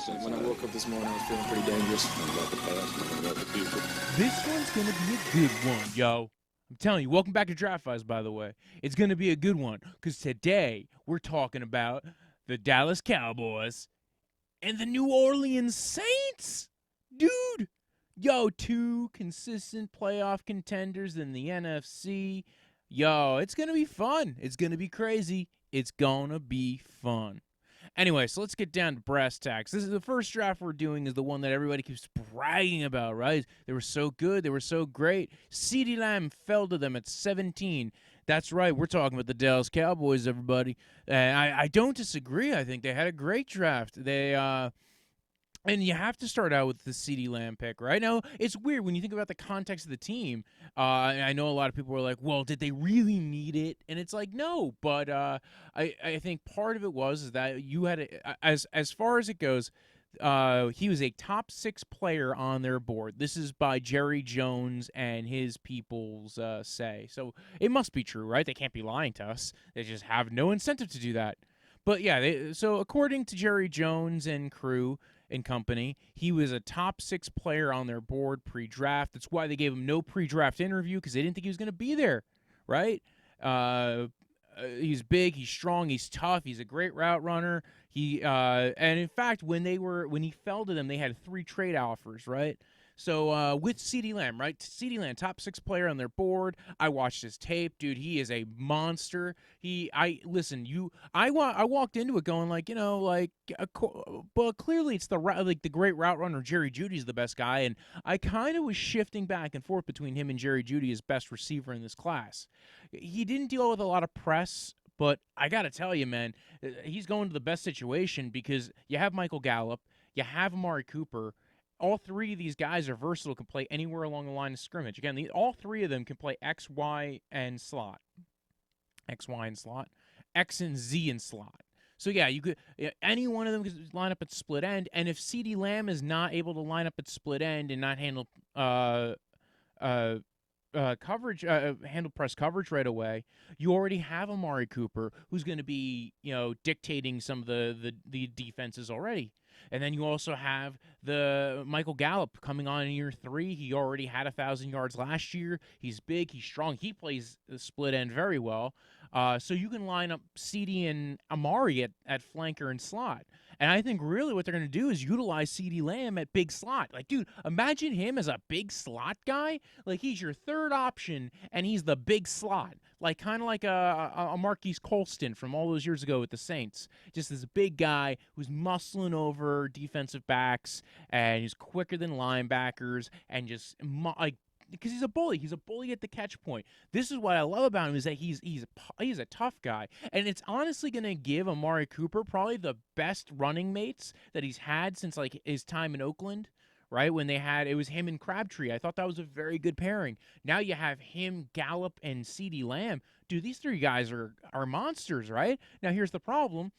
When I woke up this morning, I was feeling pretty dangerous. About the past and about the future. This one's going to be a good one, yo. I'm telling you, welcome back to Draftvice, by the way. It's going to be a good one because today we're talking about the Dallas Cowboys and the New Orleans Saints. Dude, yo, two consistent playoff contenders in the NFC. Yo, it's going to be fun. It's going to be crazy. It's going to be fun. Anyway, so let's get down to brass tacks. This is the first draft we're doing is the one that everybody keeps bragging about, right? They were so good. They were so great. CeeDee Lamb fell to them at 17. That's right. We're talking about the Dallas Cowboys, everybody. I don't disagree. I think they had a great draft. And you have to start out with the CeeDee Lamb pick, right? Now, it's weird when you think about the context of the team. I know a lot of people were like, well, did they really need it? And it's like, no. But I think part of it was that you had, as far as it goes, he was a top 6 player on their board. This is by Jerry Jones and his people's say. So it must be true, right? They can't be lying to us. They just have no incentive to do that. But yeah, so according to Jerry Jones and crew and company, he was a top 6 player on their board pre-draft. That's why they gave him no pre-draft interview, because they didn't think he was going to be there, right? He's big, he's strong, he's tough, he's a great route runner. And in fact, when he fell to them, they had 3 trade offers, right? So with CeeDee Lamb, right? CeeDee Lamb, top 6 player on their board. I watched his tape, dude. He is a monster. I walked into it going like, but clearly it's the great route runner Jerry Jeudy's the best guy, and I kind of was shifting back and forth between him and Jerry Jeudy as best receiver in this class. He didn't deal with a lot of press. But I got to tell you, man, he's going to the best situation because you have Michael Gallup, you have Amari Cooper. All 3 of these guys are versatile, can play anywhere along the line of scrimmage. Again, all 3 of them can play X, Y, and slot. X, Y, and slot. X and Z and slot. So, yeah, any one of them could line up at split end. And if CeeDee Lamb is not able to line up at split end and not handle coverage, handle press coverage right away, you already have Amari Cooper, who's going to be, dictating some of the defenses already. And then you also have the Michael Gallup coming on in year 3. He already had 1,000 yards last year. He's big. He's strong. He plays the split end very well. So you can line up CeeDee and Amari at flanker and slot. And I think really what they're going to do is utilize CeeDee Lamb at big slot. Like, dude, imagine him as a big slot guy. Like, he's your third option, and he's the big slot. Like, kind of like a Marquise Colston from all those years ago with the Saints. Just this big guy who's muscling over defensive backs, and he's quicker than linebackers, and just, because he's a bully. He's a bully at the catch point. This is what I love about him is that he's a tough guy. And it's honestly going to give Amari Cooper probably the best running mates that he's had since, like, his time in Oakland. Right, when it was him and Crabtree. I thought that was a very good pairing. Now you have him, Gallup, and CeeDee Lamb. Dude, these 3 guys are monsters, right? Now here's the problem.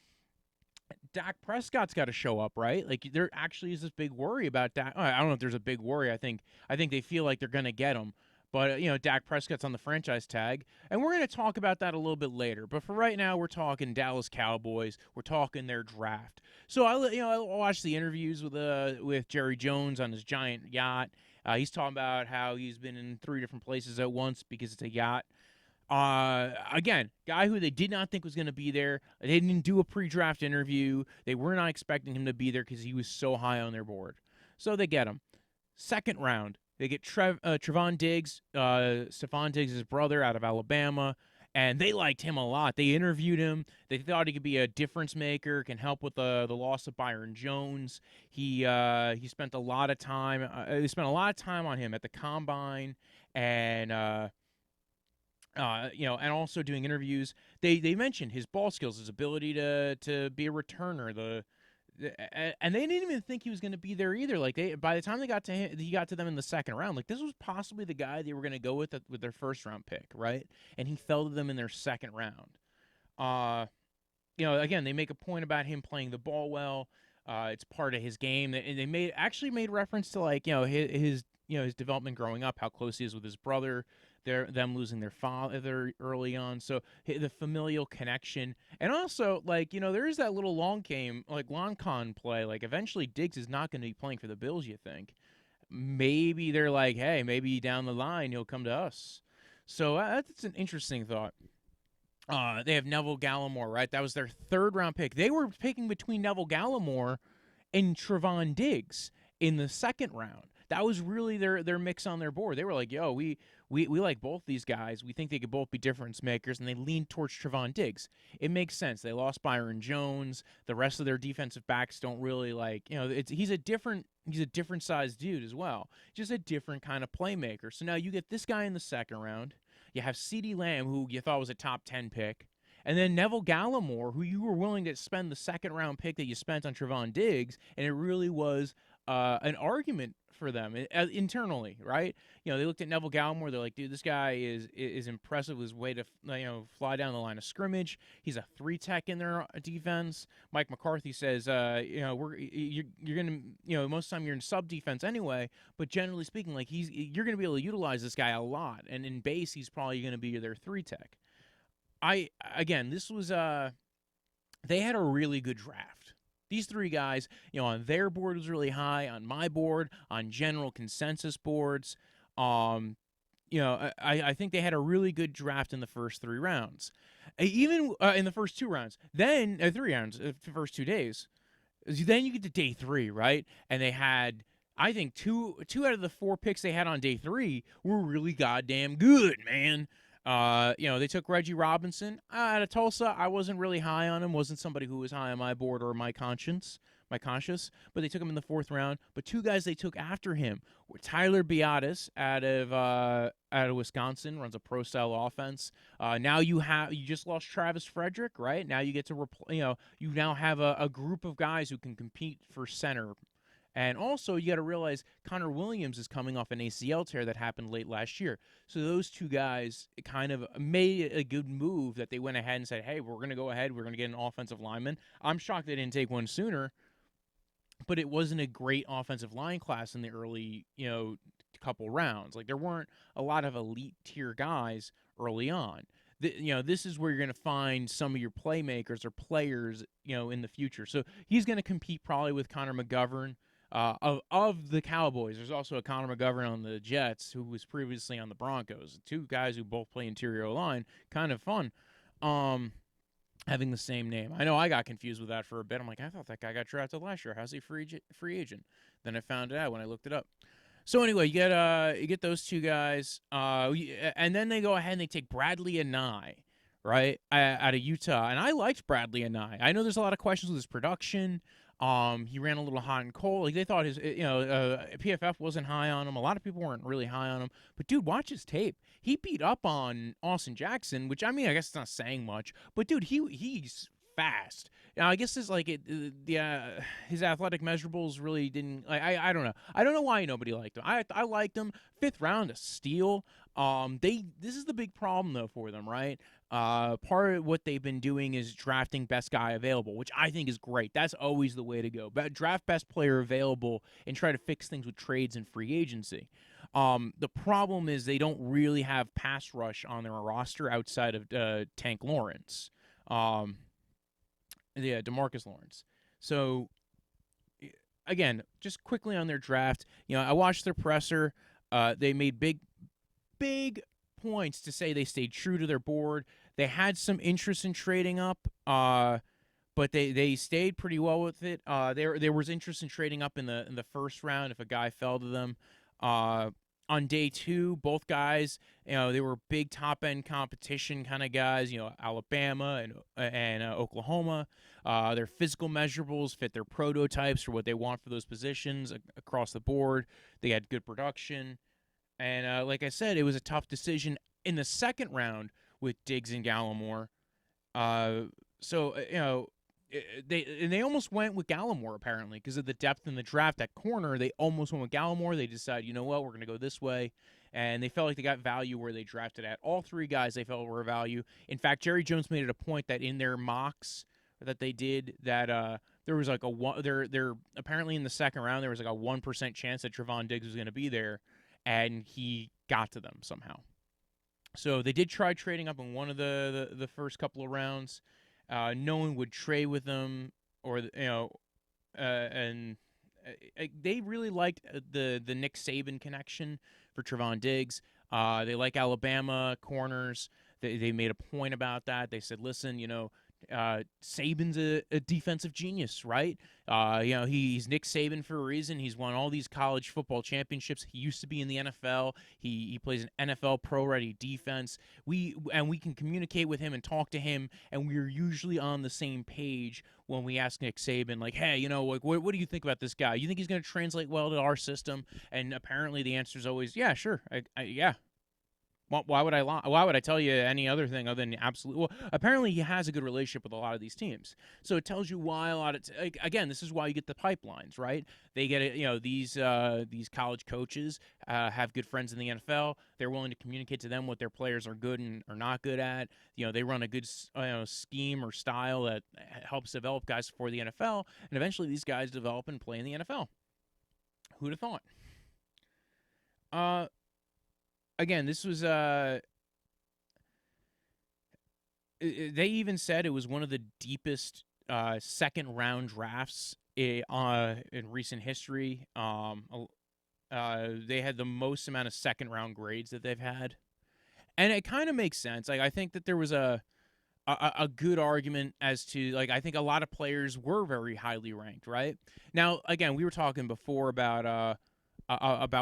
Dak Prescott's got to show up, right? Like, there actually is this big worry about Dak. I don't know if there's a big worry. I think they feel like they're going to get him. But, Dak Prescott's on the franchise tag, and we're going to talk about that a little bit later. But for right now, we're talking Dallas Cowboys. We're talking their draft. So, I watched the interviews with Jerry Jones on his giant yacht. He's talking about how he's been in 3 different places at once because it's a yacht. Again, guy who they did not think was going to be there. They didn't do a pre-draft interview. They were not expecting him to be there because he was so high on their board. So they get him. Second round. They get Trevon Diggs, Stephon Diggs' brother out of Alabama, and they liked him a lot. They interviewed him. They thought he could be a difference maker, can help with the loss of Byron Jones. He spent a lot of time. They spent a lot of time on him at the combine, and and also doing interviews. They mentioned his ball skills, his ability to be a returner, and they didn't even think he was going to be there either. Like, by the time he got to them in the second round. Like, this was possibly the guy they were going to go with their first round pick, right? And he fell to them in their second round. Again, they make a point about him playing the ball well. It's part of his game. And they made reference to, like, his development growing up, how close he is with his brother. them losing their father early on. So the familial connection, and also there is that little long con play. Like eventually Diggs is not going to be playing for the Bills. You think maybe they're like, hey, maybe down the line he'll come to us. So that's an interesting thought. They have Neville Gallimore, right? That was their 3rd round pick. They were picking between Neville Gallimore and Trevon Diggs in the 2nd round. That was really their mix on their board. They were like, yo, we like both these guys. We think they could both be difference makers, and they leaned towards Trevon Diggs. It makes sense. They lost Byron Jones. The rest of their defensive backs don't really he's a different sized dude as well. Just a different kind of playmaker. So now you get this guy in the 2nd round. You have CeeDee Lamb, who you thought was a top 10 pick. And then Neville Gallimore, who you were willing to spend the 2nd round pick that you spent on Trevon Diggs, and it really was an argument for them internally, right? They looked at Neville Gallimore. They're like, dude, this guy is impressive with his way to fly down the line of scrimmage. He's a 3-tech in their defense. Mike McCarthy says, you're gonna most of the time you're in sub defense anyway, but generally speaking, like you're gonna be able to utilize this guy a lot, and in base he's probably gonna be their 3-tech. This was they had a really good draft. These 3 guys, on their board was really high, on my board, on general consensus boards. I think they had a really good draft in the first 3 rounds. Even in the first 2 rounds. Then 3 rounds, the first 2 days. Then you get to day 3, right? And they had, I think, two out of the 4 picks they had on day 3 were really goddamn good, man. They took Reggie Robinson out of Tulsa. I wasn't really high on him. Wasn't somebody who was high on my board or my conscience, but they took him in the 4th round. But 2 guys they took after him were Tyler Biadasz out of Wisconsin, runs a pro-style offense. Now you just lost Travis Frederick, right? Now you get to you now have a group of guys who can compete for center. And also, you got to realize Connor Williams is coming off an ACL tear that happened late last year. So those 2 guys kind of made a good move that they went ahead and said, hey, we're going to go ahead. We're going to get an offensive lineman. I'm shocked they didn't take one sooner, but it wasn't a great offensive line class in the early, couple rounds. Like there weren't a lot of elite tier guys early on. This is where you're going to find some of your playmakers or players, in the future. So he's going to compete probably with Connor McGovern. Of the Cowboys, there's also a Connor McGovern on the Jets who was previously on the Broncos. 2 guys who both play interior line. Kind of fun having the same name. I know I got confused with that for a bit. I'm like, I thought that guy got drafted last year. How's he free agent? Then I found it out when I looked it up. So anyway, you get those 2 guys, and then they go ahead and they take Bradlee Anae, right, out of Utah. And I liked Bradlee Anae. I know there's a lot of questions with his production. He ran a little hot and cold. Like they thought his, PFF wasn't high on him. A lot of people weren't really high on him. But dude, watch his tape. He beat up on Austin Jackson, which I guess it's not saying much. But dude, he's fast. Now I guess it's like his athletic measurables really didn't. I don't know. I don't know why nobody liked him. I liked him. 5th round, a steal. This is the big problem though for them, right? Part of what they've been doing is drafting best guy available, which I think is great. That's always the way to go. But draft best player available and try to fix things with trades and free agency. The problem is they don't really have pass rush on their roster outside of Tank Lawrence. DeMarcus Lawrence. So, again, just quickly on their draft, I watched their presser. They made big points to say they stayed true to their board. They had some interest in trading up, but they stayed pretty well with it. There was interest in trading up in the 1st round if a guy fell to them. On day 2, both guys, they were big top-end competition kind of guys, Alabama and Oklahoma. Their physical measurables fit their prototypes for what they want for those positions across the board. They had good production. And like I said, it was a tough decision in the 2nd round with Diggs and Gallimore. They almost went with Gallimore, apparently, because of the depth in the draft at corner. They almost went with Gallimore. They decided, you know what, we're going to go this way. And they felt like they got value where they drafted at. All 3 guys they felt were value. In fact, Jerry Jones made it a point that in their mocks that they did that there was like they're apparently in the 2nd round, there was like a 1% chance that Trevon Diggs was going to be there, and he got to them somehow. So they did try trading up in one of the first couple of rounds. No one would trade with them, or and they really liked the Nick Saban connection for Trevon Diggs. They like Alabama corners. They made a point about that. They said, listen, Saban's a defensive genius, right? He's Nick Saban for a reason. He's won all these college football championships. He used to be in the NFL. He plays an NFL pro-ready defense. We can communicate with him and talk to him, and we're usually on the same page when we ask Nick Saban, like, hey, what do you think about this guy? You think he's going to translate well to our system? And apparently the answer is always, yeah, sure, yeah. Why would I lie? Why would I tell you any other thing other than absolute? Well, apparently he has a good relationship with a lot of these teams, so it tells you why a lot of again, this is why you get the pipelines, right? They get it. These college coaches have good friends in the NFL. They're willing to communicate to them what their players are good and are not good at. They run a good scheme or style that helps develop guys for the NFL, and eventually these guys develop and play in the NFL. Who'd have thought? Again, this was they even said it was one of the deepest second round drafts in recent history. They had the most amount of second round grades that they've had, and it kind of makes sense. Like, I think that there was a good argument as to, like, I think a lot of players were very highly ranked. Right now, again, we were talking before about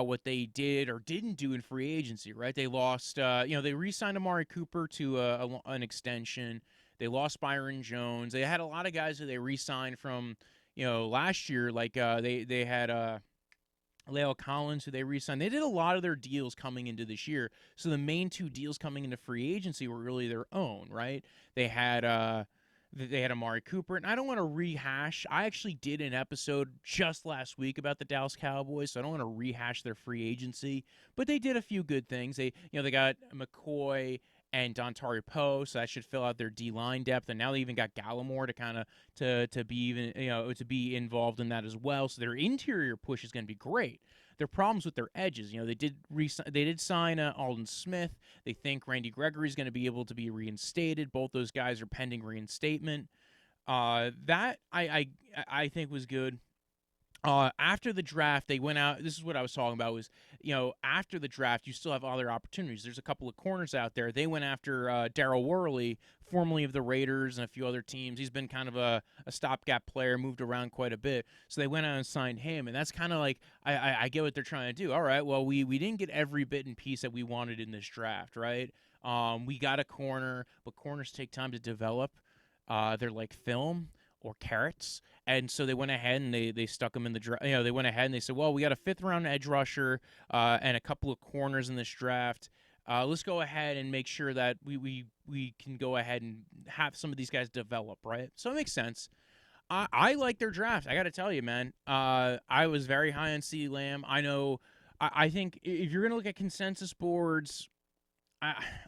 what they did or didn't do in free agency, right? They lost, they re-signed Amari Cooper to an extension. They lost Byron Jones. They had a lot of guys that they re-signed from, last year. Like they had Leo Collins, who they re-signed. They did a lot of their deals coming into this year. So the main two deals coming into free agency were really their own, right? They had Amari Cooper, and I don't want to rehash. I actually did an episode just last week about the Dallas Cowboys, so I don't want to rehash their free agency. But they did a few good things. They got McCoy and Dontari Post, so that should fill out their D-line depth. And now they even got Gallimore to kind of to be even to be involved in that as well. So their interior push is going to be great. Their problems with their edges, they did sign Aldon Smith. They think Randy Gregory is going to be able to be reinstated. Both those guys are pending reinstatement. That I think was good. After the draft, they went out. This is what I was talking about. Was after the draft, you still have other opportunities. There's a couple of corners out there. They went after Daryl Worley, formerly of the Raiders and a few other teams. He's been kind of a stopgap player, moved around quite a bit. So they went out and signed him, and that's kind of like I get what they're trying to do. All right, well we didn't get every bit and piece that we wanted in this draft, right? We got a corner, but corners take time to develop. They're like film or carrots. And so they went ahead and they stuck them in the draft. They went ahead and they said, well, we got a 5th round edge rusher and a couple of corners in this draft. Let's go ahead and make sure that we can go ahead and have some of these guys develop, right? So it makes sense. I like their draft. I got to tell you, man. I was very high on CeeDee Lamb. I know. I think if you're going to look at consensus boards,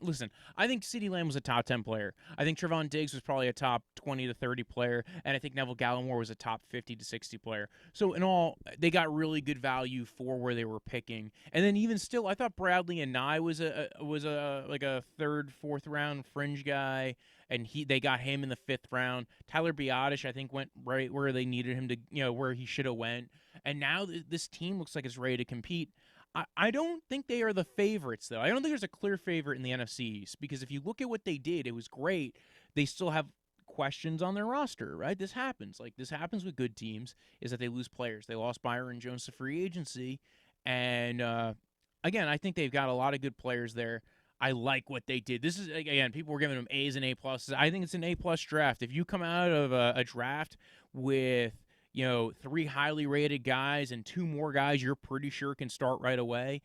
listen, I think CeeDee Lamb was a top 10 player. I think Trevon Diggs was probably a top 20 to 30 player, and I think Neville Gallimore was a top 50 to 60 player. So in all, they got really good value for where they were picking. And then even still, I thought Bradlee Anae was a like a 3rd, 4th round fringe guy, and they got him in the 5th round. Tyler Biadasz, I think, went right where they needed him to, where he should have went. And now this team looks like it's ready to compete. I don't think they are the favorites, though. I don't think there's a clear favorite in the NFC East, because if you look at what they did, it was great. They still have questions on their roster, right? This happens. Like, this happens with good teams, is that they lose players. They lost Byron Jones to free agency, and again, I think they've got a lot of good players there. I like what they did. This is, again, people were giving them A's and A pluses. I think it's an A plus draft. If you come out of a draft with 3 highly rated guys and 2 more guys you're pretty sure can start right away,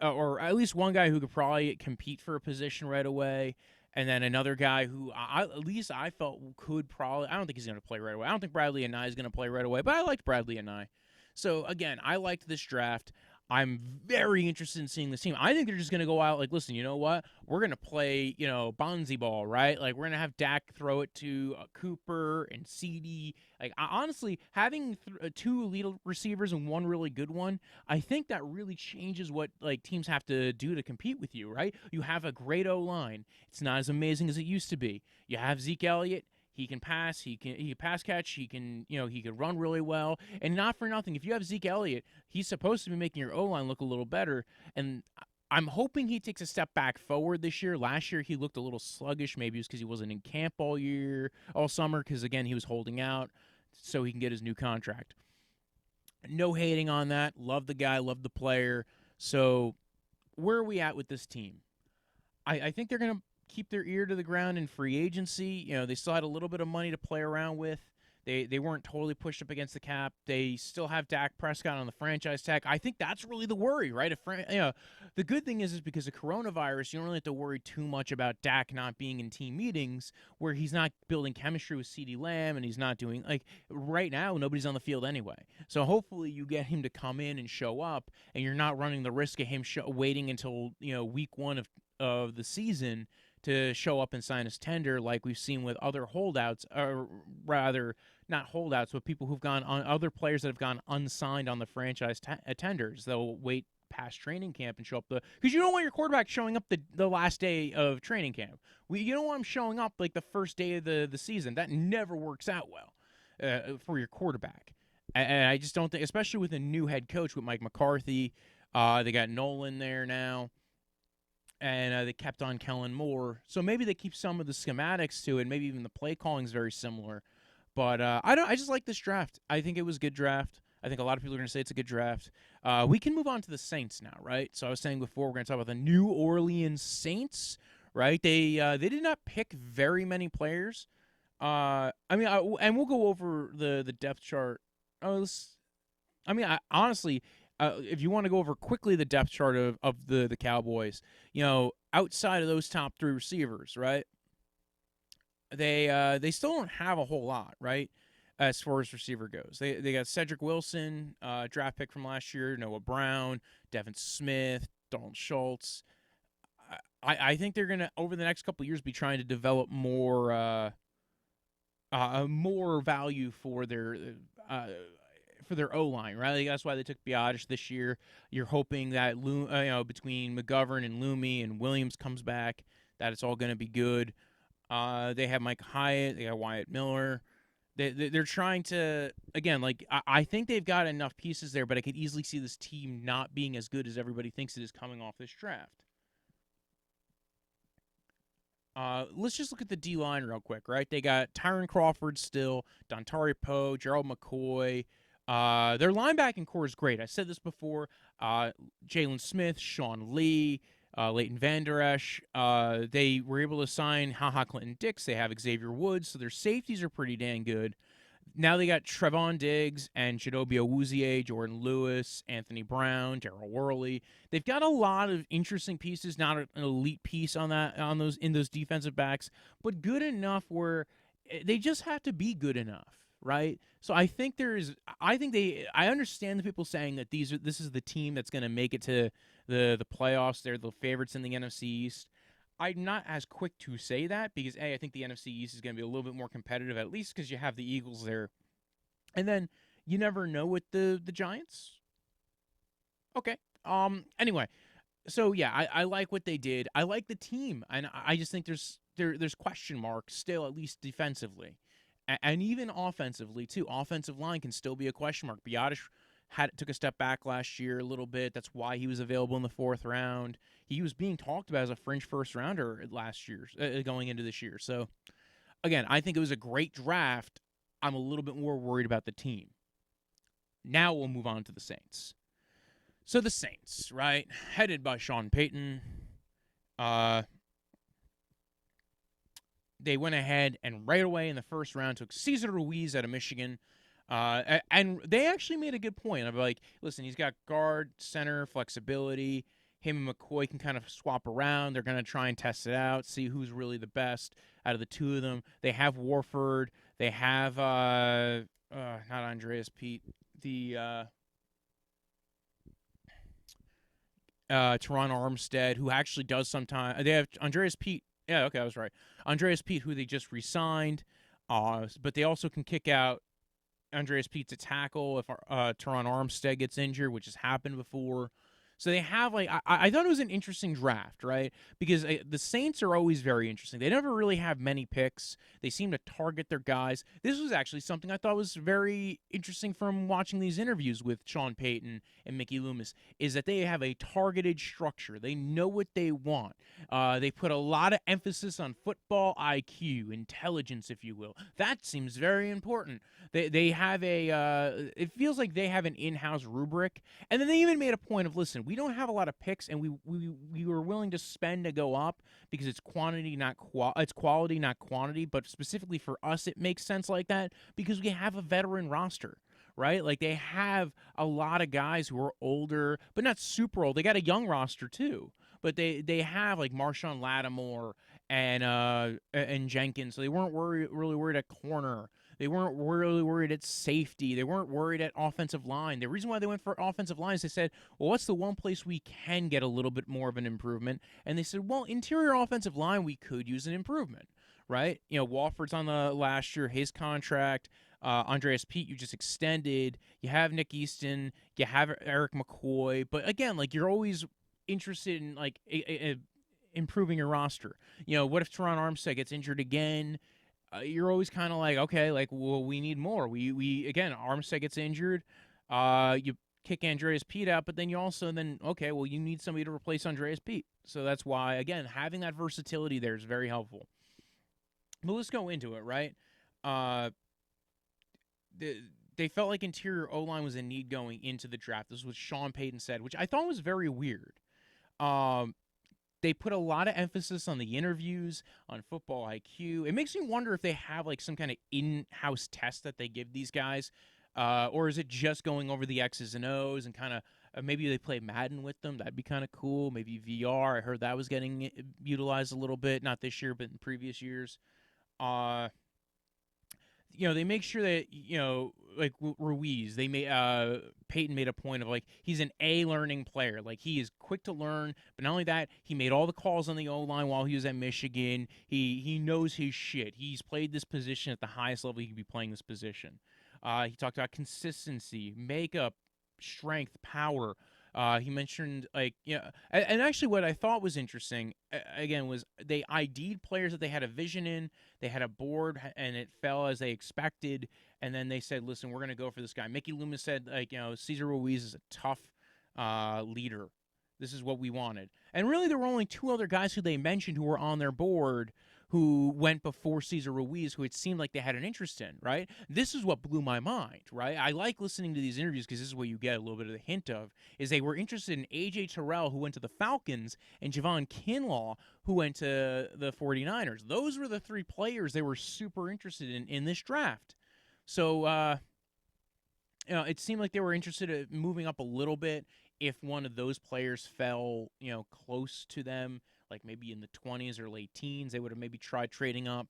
or at least one guy who could probably compete for a position right away, and then another guy who at least I felt could probably, I don't think he's going to play right away. I don't think Bradlee Anae is going to play right away, but I liked Bradlee Anae. So, again, I liked this draft. I'm very interested in seeing this team. I think they're just going to go out like, listen, you know what? We're going to play, Bonzi ball, right? Like, we're going to have Dak throw it to Cooper and CeeDee. Like, honestly, having two elite receivers and one really good one, I think that really changes what, like, teams have to do to compete with you, right? You have a great O-line. It's not as amazing as it used to be. You have Zeke Elliott. He can pass. He can pass catch. He can he can run really well. And not for nothing, if you have Zeke Elliott, he's supposed to be making your O line look a little better. And I'm hoping he takes a step back forward this year. Last year he looked a little sluggish. Maybe it was because he wasn't in camp all summer. Because again he was holding out so he can get his new contract. No hating on that. Love the guy. Love the player. So where are we at with this team? I think they're gonna keep their ear to the ground in free agency. They still had a little bit of money to play around with. They weren't totally pushed up against the cap. They still have Dak Prescott on the franchise tag. I think that's really the worry, right? The good thing is because of coronavirus, you don't really have to worry too much about Dak not being in team meetings where he's not building chemistry with CeeDee Lamb and he's not doing right now. Nobody's on the field anyway, so hopefully you get him to come in and show up, and you're not running the risk of him waiting until week one of the season to show up and sign his tender like we've seen with other holdouts, or rather, not holdouts, but people who've gone on, other players that have gone unsigned on the franchise tenders. They'll wait past training camp and show up because you don't want your quarterback showing up the last day of training camp. You don't want him showing up like the first day of the season. That never works out well for your quarterback. And I just don't think, especially with a new head coach with Mike McCarthy, they got Nolan there now. And they kept on Kellen Moore, so maybe they keep some of the schematics to it. Maybe even the play calling is very similar. But I just like this draft. I think it was a good draft. I think a lot of people are going to say it's a good draft. We can move on to the Saints now, right? So I was saying before we're going to talk about the New Orleans Saints, right? They did not pick very many players. And we'll go over the depth chart. Honestly. If you want to go over quickly the depth chart of the Cowboys, outside of those top three receivers, right? They still don't have a whole lot, right? As far as receiver goes, they got Cedric Wilson, draft pick from last year, Noah Brown, Devin Smith, Dalton Schultz. I think they're gonna over the next couple of years be trying to develop more value for their O-line, right? That's why they took Biadasz this year. You're hoping that between McGovern and Loomy and Williams comes back, that it's all going to be good. They have Mike Hyatt. They got Wyatt Miller. They're trying to, again, I think they've got enough pieces there, but I could easily see this team not being as good as everybody thinks it is coming off this draft. Let's just look at the D-line real quick, right? They got Tyron Crawford still, Dontari Poe, Gerald McCoy. Their linebacking core is great. I said this before. Jalen Smith, Sean Lee, Leighton Vander Esch. They were able to sign Clinton Dix. They have Xavier Woods, so their safeties are pretty dang good. Now they got Trevon Diggs and Chidobe Awuzie, Jordan Lewis, Anthony Brown, Daryl Worley. They've got a lot of interesting pieces. Not an elite piece in those defensive backs, but good enough where they just have to be good enough. Right, so I understand the people saying that this is the team that's going to make it to the playoffs. They're the favorites in the NFC East. I'm not as quick to say that because I think the NFC East is going to be a little bit more competitive, at least because you have the Eagles there, and then you never know with the Giants. Okay. Anyway, so yeah, I like what they did. I like the team, and I just think there's question marks still, at least defensively. And even offensively, too. Offensive line can still be a question mark. Biadasz took a step back last year a little bit. That's why he was available in the 4th round. He was being talked about as a fringe first-rounder last year, going into this year. So, again, I think it was a great draft. I'm a little bit more worried about the team. Now we'll move on to the Saints. So the Saints, right, headed by Sean Payton, they went ahead and right away in the 1st round took Cesar Ruiz out of Michigan. And they actually made a good point. I'm like, listen, he's got guard, center, flexibility. Him and McCoy can kind of swap around. They're going to try and test it out, see who's really the best out of the two of them. They have Warford. They have, not Andreas Pete, the Teron Armstead, who actually does sometimes. They have Andreas Pete. Yeah, okay, I was right. Andreas Pete, who they just re-signed. But they also can kick out Andreas Pete to tackle if Teron Armstead gets injured, which has happened before. So they have I thought it was an interesting draft, right? Because the Saints are always very interesting. They never really have many picks. They seem to target their guys. This was actually something I thought was very interesting from watching these interviews with Sean Payton and Mickey Loomis, is that they have a targeted structure. They know what they want. They put a lot of emphasis on football IQ, intelligence, if you will. That seems very important. They have it feels like they have an in-house rubric, and then they even made a point of, listen, we don't have a lot of picks, and we were willing to spend to go up because it's quantity, it's quality, not quantity. But specifically for us, it makes sense like that because we have a veteran roster, right? Like, they have a lot of guys who are older, but not super old. They got a young roster too, but they have like Marshawn Lattimore and Jenkins, so they weren't really worried at corner. They weren't really worried at safety. They weren't worried at offensive line. The reason why they went for offensive line is they said, well, what's the one place we can get a little bit more of an improvement? And they said, well, interior offensive line, we could use an improvement, right? You know, Walford's on the last year, his contract. Andreas Pete, you just extended. You have Nick Easton. You have Eric McCoy. But again, like, you're always interested in like improving your roster. You know, what if Teron Armstead gets injured again? You're always kind of like, okay, like, well, we need more. We again, Armstead gets injured. You kick Andreas Pete out, but then you also okay, well, you need somebody to replace Andreas Pete. So that's why, again, having that versatility there is very helpful. But let's go into it, right? They felt like interior O-line was a need going into the draft. This is what Sean Payton said, which I thought was very weird. They put a lot of emphasis on the interviews, on football IQ. It makes me wonder if they have like some kind of in-house test that they give these guys, or is it just going over the X's and O's and kind of maybe they play Madden with them? That'd be kind of cool. Maybe VR. I heard that was getting utilized a little bit, not this year, but in previous years. You know, they make sure that, you know, like Ruiz, Peyton made a point of like, he's an A learning player. Like, he is quick to learn, but not only that, he made all the calls on the O-line while he was at Michigan. He knows his shit. He's played this position at the highest level he could be playing this position. He talked about consistency, makeup, strength, power. He mentioned, like, you know, and actually what I thought was interesting, again, was they ID'd players that they had a vision in. They had a board, and it fell as they expected. And then they said, listen, we're going to go for this guy. Mickey Loomis said, like, you know, Cesar Ruiz is a tough leader. This is what we wanted. And really, there were only two other guys who they mentioned who were on their board who went before Cesar Ruiz, who it seemed like they had an interest in, right? This is what blew my mind, right? I like listening to these interviews because this is what you get a little bit of the hint of, is they were interested in A.J. Terrell, who went to the Falcons, and Javon Kinlaw, who went to the 49ers. Those were the three players they were super interested in this draft. So, you know, it seemed like they were interested in moving up a little bit if one of those players fell, you know, close to them, like maybe in the 20s or late teens. They would have maybe tried trading up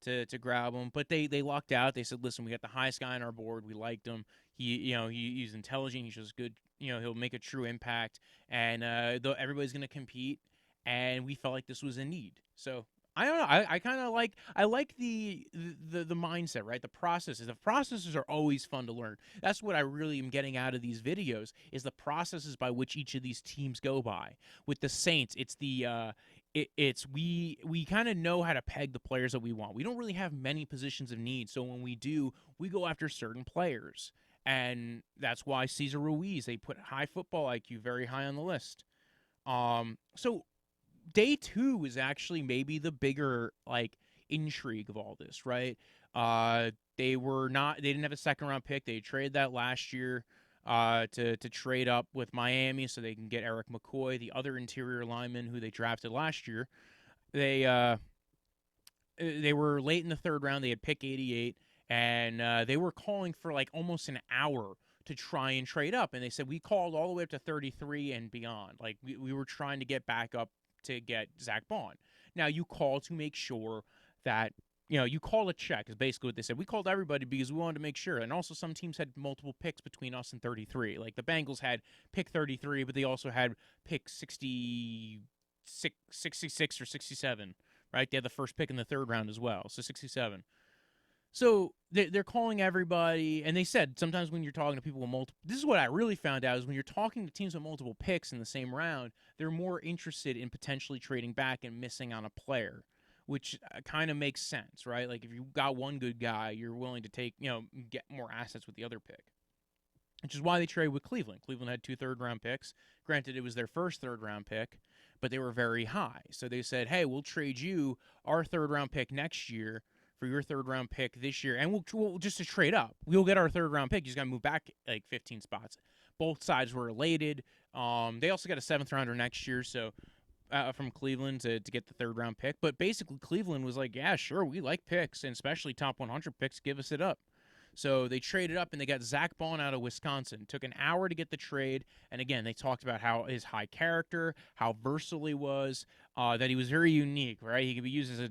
to grab him, but they lucked out. They said, listen, we got the highest guy on our board. We liked him. He's intelligent. He's just good. You know, he'll make a true impact, and everybody's going to compete, and we felt like this was a need. So I don't know. I kind of like the mindset, right? The processes. The processes are always fun to learn. That's what I really am getting out of these videos, is the processes by which each of these teams go by. With the Saints, it's we kind of know how to peg the players that we want. We don't really have many positions of need, so when we do, we go after certain players, and that's why Cesar Ruiz, they put high football IQ very high on the list. So day two is actually maybe the bigger, like, intrigue of all this, right? They didn't have a second round pick. They traded that last year to trade up with Miami so they can get Eric McCoy, the other interior lineman who they drafted last year. They were late in the third round. They had pick 88, and they were calling for like almost an hour to try and trade up. And they said, we called all the way up to 33 and beyond. Like, we were trying to get back up to get Zach Bond. Now, you call to make sure that you call a check is basically what they said. We called everybody because we wanted to make sure. And also some teams had multiple picks between us and 33. Like the Bengals had pick 33, but they also had pick 66 or 67, right? They had the first pick in the third round as well, so 67. So they're calling everybody, and they said sometimes when you're talking to people with multiple, this is what I really found out, is when you're talking to teams with multiple picks in the same round, they're more interested in potentially trading back and missing on a player, which kind of makes sense, right? Like if you got one good guy, you're willing to take, get more assets with the other pick, which is why they traded with Cleveland. Cleveland had 2 third-round picks. Granted, it was their first third-round pick, but they were very high. So they said, hey, we'll trade you our third-round pick next year for your third-round pick this year, and we'll just to trade up. We'll get our third-round pick. You just got to move back like 15 spots. Both sides were elated. They also got a 7th-rounder next year, so from Cleveland to get the third-round pick. But basically, Cleveland was like, yeah, sure, we like picks, and especially top 100 picks. Give us it up. So they traded up, and they got Zach Bond out of Wisconsin. It took an hour to get the trade, and again, they talked about how his high character, how versatile he was, that he was very unique, right? He could be used as a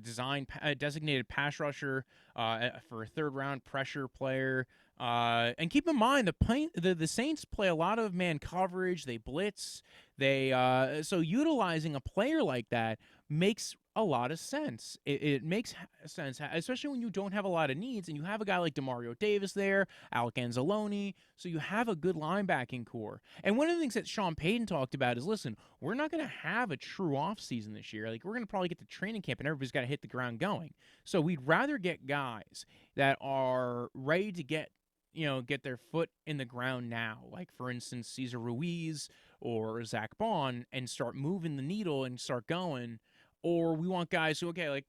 designated pass rusher for a third-round pressure player. And keep in mind, the Saints play a lot of man coverage. They blitz. So utilizing a player like that makes a lot of sense. It makes sense, especially when you don't have a lot of needs and you have a guy like Demario Davis there, Alec Anzalone, so you have a good linebacking core. And one of the things that Sean Payton talked about is, listen, we're not going to have a true offseason this year. Like, we're going to probably get to training camp and everybody's got to hit the ground going. So we'd rather get guys that are ready to get their foot in the ground now. Like, for instance, Cesar Ruiz or Zach Bond, and start moving the needle and start going. Or we want guys who, okay, like,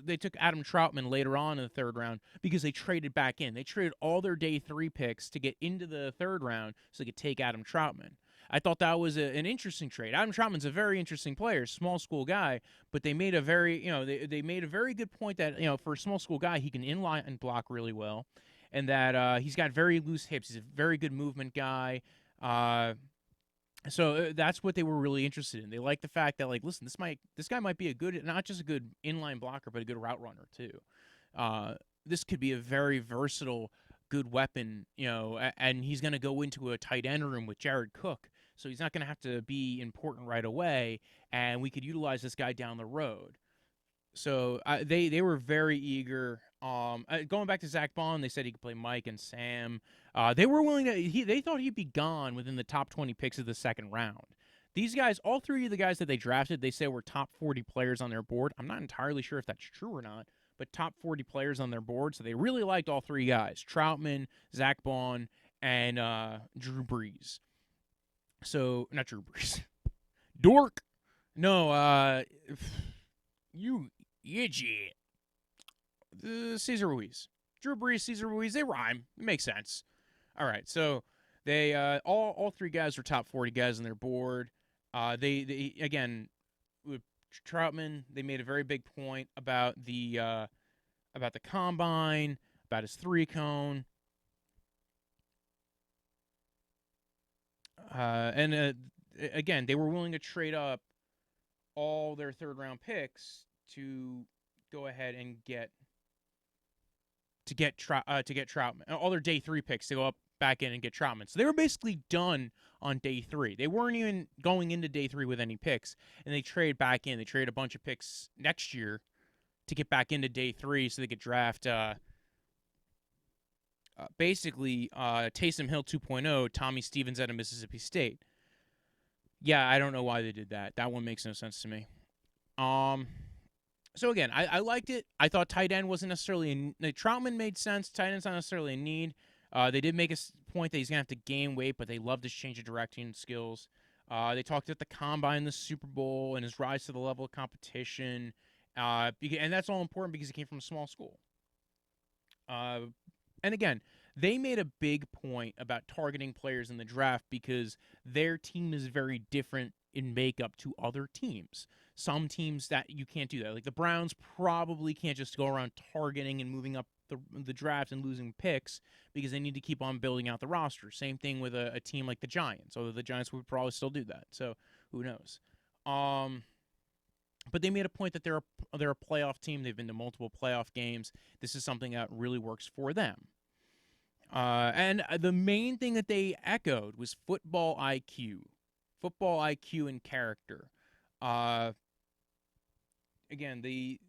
they took Adam Troutman later on in the third round because they traded back in. They traded all their day 3 picks to get into the third round so they could take Adam Troutman. I thought that was an interesting trade. Adam Troutman's a very interesting player, small school guy, but they made a very, they made a very good point that, for a small school guy, he can inline and block really well, and that he's got very loose hips. He's a very good movement guy. So that's what they were really interested in. They like the fact that, like, listen, this guy might be a good, not just a good inline blocker, but a good route runner too. This could be a very versatile, good weapon, and he's going to go into a tight end room with Jared Cook, so he's not going to have to be important right away, and we could utilize this guy down the road. So they were very eager. Going back to Zach Bond, they said he could play Mike and Sam. They were willing to. They thought he'd be gone within the top 20 picks of the second round. These guys, all 3 of the guys that they drafted, they say were top 40 players on their board. I'm not entirely sure if that's true or not, but top 40 players on their board. So they really liked all 3 guys: Troutman, Zach Bond, and Drew Brees. So not Drew Brees, Dork. No, you idiot. Cesar Ruiz. Drew Brees, Cesar Ruiz, they rhyme. It makes sense. All right, so they all 3 guys were top 40 guys on their board. They again, with Troutman, they made a very big point about the combine, about his 3-cone. And again, they were willing to trade up all their third-round picks to go ahead and get Troutman. All their day 3 picks to go up back in and get Troutman. So they were basically done on day 3. They weren't even going into day 3 with any picks, and they trade back in. They trade a bunch of picks next year to get back into day 3 so they could draft Taysom Hill 2.0, Tommy Stevens out of Mississippi State. Yeah, I don't know why they did that. That one makes no sense to me. So again, I liked it. I thought tight end wasn't necessarily Troutman made sense. Tight end's not necessarily a need. They did make a point that he's gonna have to gain weight, but they loved his change of directing skills. They talked at the combine, the Super Bowl, and his rise to the level of competition. And that's all important because he came from a small school. And again, they made a big point about targeting players in the draft because their team is very different in makeup to other teams. Some teams that you can't do that. Like the Browns probably can't just go around targeting and moving up the draft and losing picks because they need to keep on building out the roster. Same thing with a team like the Giants, although the Giants would probably still do that. So who knows? But they made a point that they're a playoff team. They've been to multiple playoff games. This is something that really works for them. And the main thing that they echoed was football IQ and character. Again, they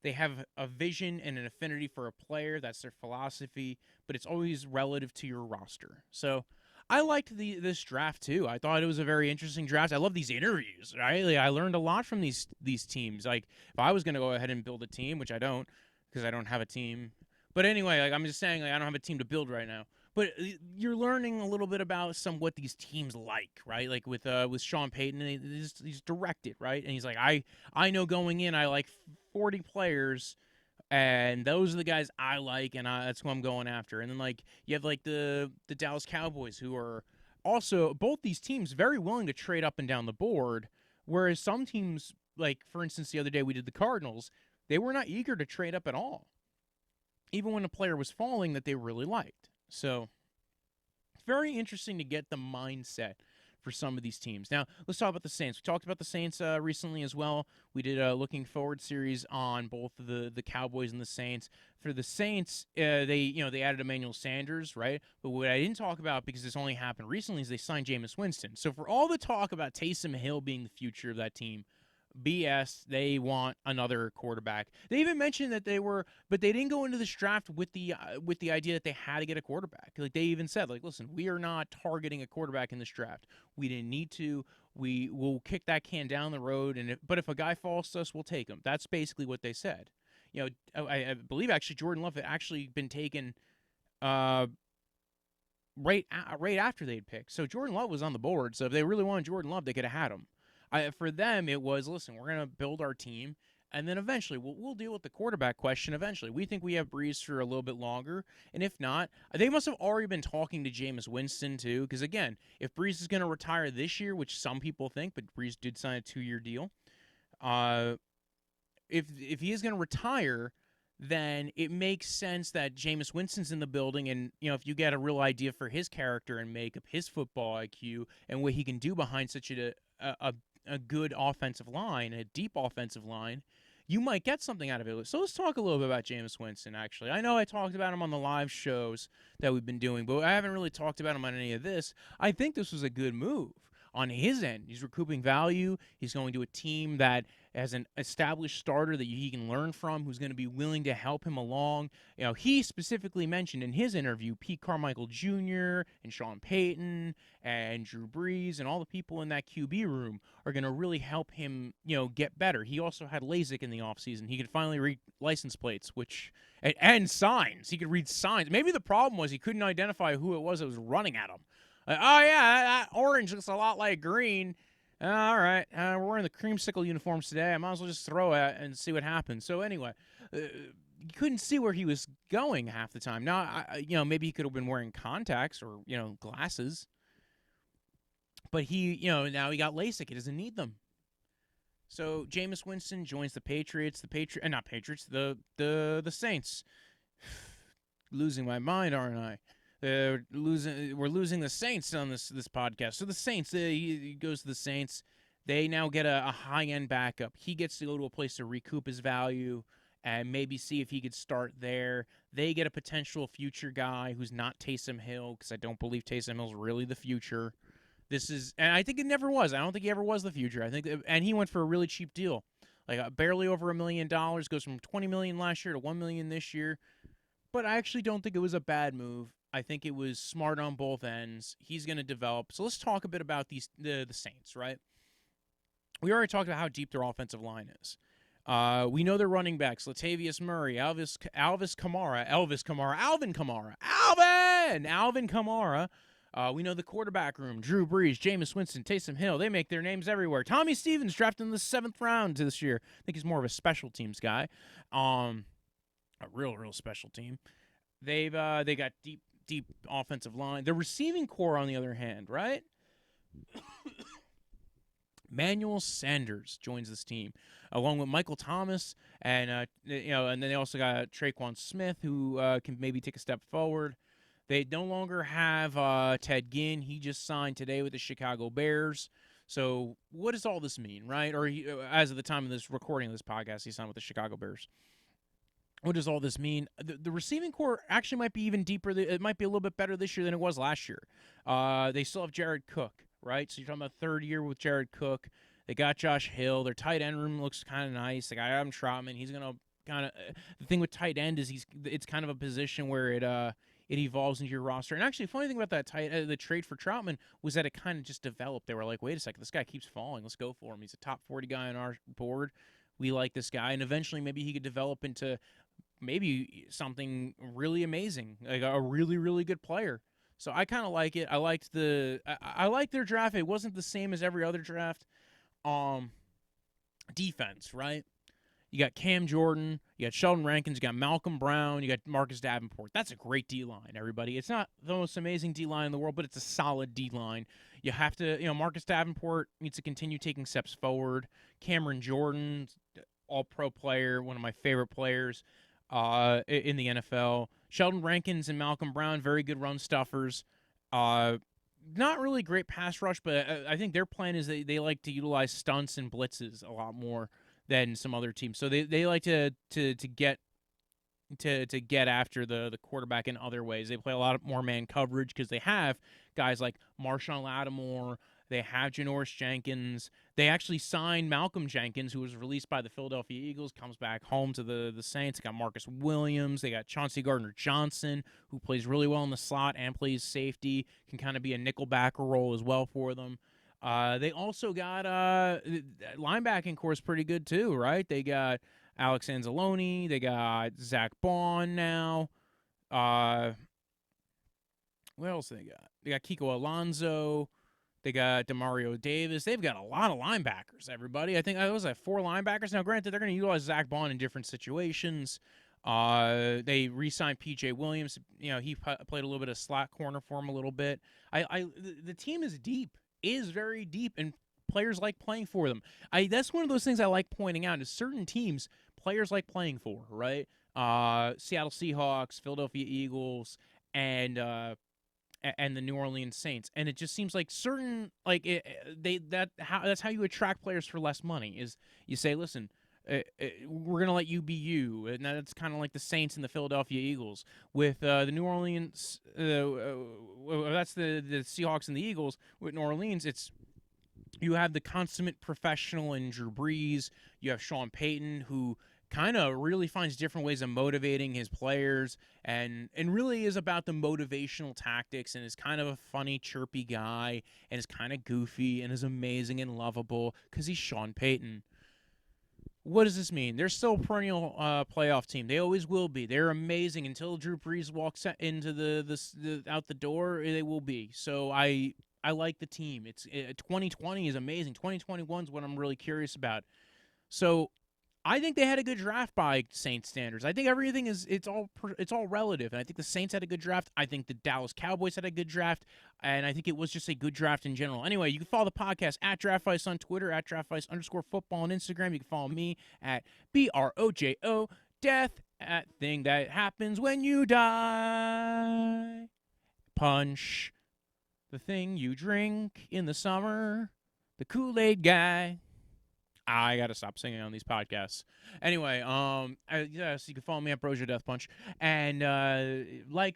have a vision and an affinity for a player. That's their philosophy, but it's always relative to your roster. So I liked this draft too. I thought it was a very interesting draft. I love these interviews. Right? Like, I learned a lot from these teams. Like if I was going to go ahead and build a team, which I don't, because I don't have a team. But anyway, like I'm just saying, like I don't have a team to build right now. But you're learning a little bit about what these teams like, right? Like with Sean Payton, he's directed, right? And he's like, I know going in, I like 40 players, and those are the guys I like, and that's who I'm going after. And then like you have like the Dallas Cowboys, who are also both these teams very willing to trade up and down the board, whereas some teams, like for instance the other day we did the Cardinals, they were not eager to trade up at all, even when a player was falling that they really liked. So very interesting to get the mindset for some of these teams. Now, let's talk about the Saints. We talked about the Saints recently as well. We did a looking forward series on both the Cowboys and the Saints. For the Saints, they added Emmanuel Sanders, right? But what I didn't talk about, because this only happened recently, is they signed Jameis Winston. So for all the talk about Taysom Hill being the future of that team, BS. They want another quarterback. They even mentioned that but they didn't go into this draft with the idea that they had to get a quarterback. Like they even said, like, listen, we are not targeting a quarterback in this draft. We didn't need to. We will kick that can down the road, but if a guy falls to us, we'll take him. That's basically what they said. You know, I believe actually Jordan Love had actually been taken right after they'd picked. So Jordan Love was on the board. So if they really wanted Jordan Love, they could have had him. For them, it was, listen, we're going to build our team, and then eventually we'll deal with the quarterback question eventually. We think we have Breeze for a little bit longer, and if not, they must have already been talking to Jameis Winston too, because, again, if Breeze is going to retire this year, which some people think, but Breeze did sign a 2-year deal, if he is going to retire, then it makes sense that Jameis Winston's in the building, and if you get a real idea for his character and makeup, his football IQ, and what he can do behind such a good offensive line, a deep offensive line, you might get something out of it. So let's talk a little bit about Jameis Winston, actually. I know I talked about him on the live shows that we've been doing, but I haven't really talked about him on any of this. I think this was a good move on his end. He's recouping value. He's going to a team that has an established starter that he can learn from, who's going to be willing to help him along. He specifically mentioned in his interview Pete Carmichael Jr. and Sean Payton and Drew Brees and all the people in that QB room are going to really help him, get better. He also had LASIK in the offseason. He could finally read license plates, and signs. He could read signs. Maybe the problem was he couldn't identify who it was that was running at him. Oh, yeah, that orange looks a lot like green. All right, we're wearing the creamsicle uniforms today. I might as well just throw it and see what happens. So anyway, you couldn't see where he was going half the time. Now, maybe he could have been wearing contacts or, glasses. But now he got LASIK. He doesn't need them. So Jameis Winston joins the Patriots. The Saints. Losing my mind, aren't I? We're losing the Saints on this podcast. So the Saints, he goes to the Saints. They now get a high-end backup. He gets to go to a place to recoup his value and maybe see if he could start there. They get a potential future guy who's not Taysom Hill, because I don't believe Taysom Hill's really the future. And I think it never was. I don't think he ever was the future. And he went for a really cheap deal, like barely over $1 million. Goes from $20 million last year to $1 million this year. But I actually don't think it was a bad move. I think it was smart on both ends. He's going to develop. So let's talk a bit about the Saints, right? We already talked about how deep their offensive line is. We know their running backs: Latavius Murray, Alvin Kamara. We know the quarterback room: Drew Brees, Jameis Winston, Taysom Hill. They make their names everywhere. Tommy Stevens drafted in the 7th round this year. I think he's more of a special teams guy. A real special team. They got deep offensive line. The receiving core, on the other hand, right? Emmanuel Sanders joins this team, along with Michael Thomas, and and then they also got Traquan Smith, who can maybe take a step forward. They no longer have Ted Ginn. He just signed today with the Chicago Bears. So what does all this mean, right? Or as of the time of this recording of this podcast, he signed with the Chicago Bears. What does all this mean? The receiving core actually might be even deeper. It might be a little bit better this year than it was last year. They still have Jared Cook, right? So you're talking about third year with Jared Cook. They got Josh Hill. Their tight end room looks kind of nice. They got Adam Troutman. He's going to kind of the thing with tight end is it's kind of a position where it evolves into your roster. And actually, funny thing about that the trade for Troutman was that it kind of just developed. They were like, wait a second, this guy keeps falling. Let's go for him. He's a top 40 guy on our board. We like this guy, and eventually maybe he could develop into maybe something really amazing, like a really, really good player. So I kind of like it. I liked I liked their draft. It wasn't the same as every other draft. Defense, right? You got Cam Jordan, you got Sheldon Rankins, you got Malcolm Brown, you got Marcus Davenport. That's a great D-line, everybody. It's not the most amazing D-line in the world, but it's a solid D-line. You have to, Marcus Davenport needs to continue taking steps forward. Cameron Jordan, all-pro player, one of my favorite players in the NFL. Sheldon Rankins and Malcolm Brown, very good run stuffers. Not really great pass rush, but I think their plan is they like to utilize stunts and blitzes a lot more than some other teams. So they like to get after the quarterback in other ways. They play a lot more man coverage because they have guys like Marshawn Lattimore. They have Janoris Jenkins. They actually signed Malcolm Jenkins, who was released by the Philadelphia Eagles, comes back home to the Saints. They got Marcus Williams. They got Chauncey Gardner-Johnson, who plays really well in the slot and plays safety, can kind of be a nickelbacker role as well for them. They also got linebacking core is pretty good too, right? They got Alex Anzalone. They got Zach Bond now. What else they got? They got Kiko Alonso. They got Demario Davis. They've got a lot of linebackers, everybody. I think I was at 4 linebackers. Now, granted, they're going to utilize Zach Bond in different situations. They re-signed P.J. Williams. He played a little bit of slot corner for him a little bit. The team is deep, is very deep, and players like playing for them. That's one of those things I like pointing out is certain teams, players like playing for, right? Seattle Seahawks, Philadelphia Eagles, and the New Orleans Saints, and it just seems like certain that's how you attract players for less money. Is you say, listen, we're gonna let you be you, and that's kind of like the Saints and the Philadelphia Eagles with the New Orleans. That's the Seahawks and the Eagles with New Orleans. It's you have the consummate professional in Drew Brees. You have Sean Payton, who kind of really finds different ways of motivating his players and really is about the motivational tactics and is kind of a funny, chirpy guy and is kind of goofy and is amazing and lovable because he's Sean Payton. What does this mean? They're still a perennial playoff team. They always will be. They're amazing until Drew Brees walks into the out the door. They will be. So I like the team. 2020 is amazing. 2021 is what I'm really curious about. So I think they had a good draft by Saints standards. I think everything it's all relative, and I think the Saints had a good draft. I think the Dallas Cowboys had a good draft, and I think it was just a good draft in general. Anyway, you can follow the podcast at Draftvice on Twitter, at Draftvice_football on Instagram. You can follow me at BROJO Death at Thing That Happens When You Die. Punch. The thing you drink in the summer. The Kool-Aid guy. I gotta stop singing on these podcasts. Anyway, so you can follow me at Brojo Death Punch and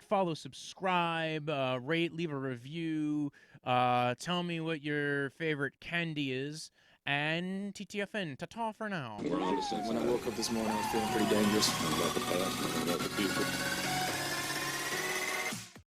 follow, subscribe, rate, leave a review. Tell me what your favorite candy is, and TTFN. Ta-ta for now. When I woke up this morning, I was feeling pretty dangerous about the past and about the future.